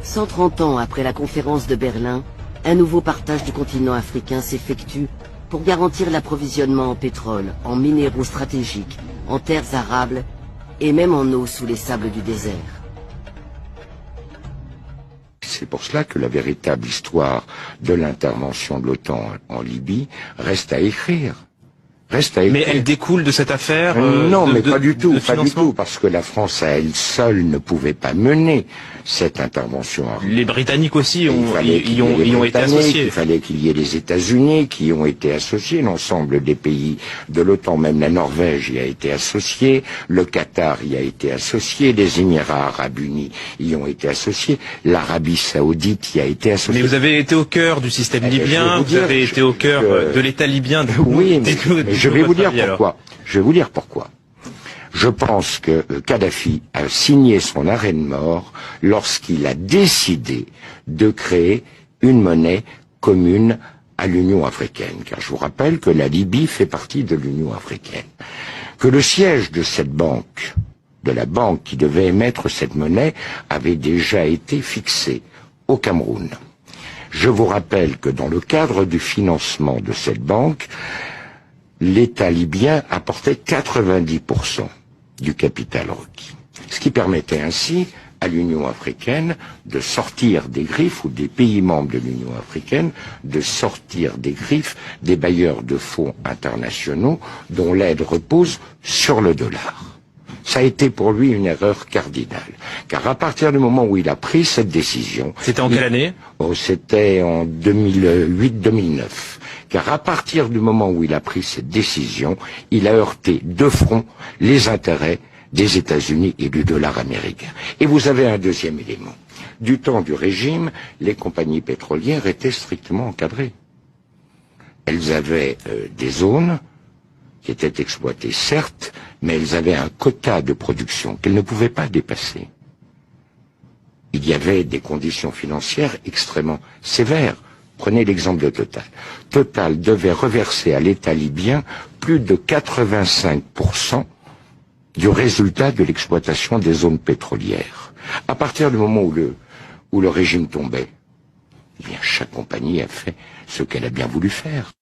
130 ans après la conférence de Berlin, un nouveau partage du continent africain s'effectue pour garantir l'approvisionnement en pétrole, en minéraux stratégiques, en terres arables et même en eau sous les sables du désert. C'est pour cela que la véritable histoire de l'intervention de l'OTAN en Libye reste à écrire. Mais elle découle de cette affaire non, mais pas du tout, financement. parce que la France à elle seule ne pouvait pas mener cette intervention. Les Britanniques aussi y ont été associés. Il fallait qu'il y ait les États-Unis qui ont été associés, l'ensemble des pays de l'OTAN, même la Norvège y a été associée, le Qatar y a été associé, les Émirats Arabes Unis y ont été associés, l'Arabie Saoudite y a été associée. Mais vous avez été au cœur du système libyen, vous avez été au cœur de l'État libyen. Oui, mais je vais vous dire pourquoi. Je vais vous dire pourquoi. Je pense que Kadhafi a signé son arrêt de mort lorsqu'il a décidé de créer une monnaie commune à l'Union africaine. Car je vous rappelle que la Libye fait partie de l'Union africaine. Que le siège de cette banque, de la banque qui devait émettre cette monnaie, avait déjà été fixé au Cameroun. Je vous rappelle que dans le cadre du financement de cette banque, l'État libyen apportait 90% du capital requis. Ce qui permettait ainsi à l'Union africaine de sortir des griffes, ou des pays membres de l'Union africaine, de sortir des griffes des bailleurs de fonds internationaux dont l'aide repose sur le dollar. Ça a été pour lui une erreur cardinale. Car à partir du moment où il a pris cette décision... C'était en quelle année ? C'était en 2008-2009. Car à partir du moment où il a pris cette décision, il a heurté de front les intérêts des États-Unis et du dollar américain. Et vous avez un deuxième élément. Du temps du régime, les compagnies pétrolières étaient strictement encadrées. Elles avaient des zones qui étaient exploitées, certes, mais elles avaient un quota de production qu'elles ne pouvaient pas dépasser. Il y avait des conditions financières extrêmement sévères. Prenez l'exemple de Total. Total devait reverser à l'État libyen plus de 85% du résultat de l'exploitation des zones pétrolières. À partir du moment où le régime tombait, eh bien, chaque compagnie a fait ce qu'elle a bien voulu faire.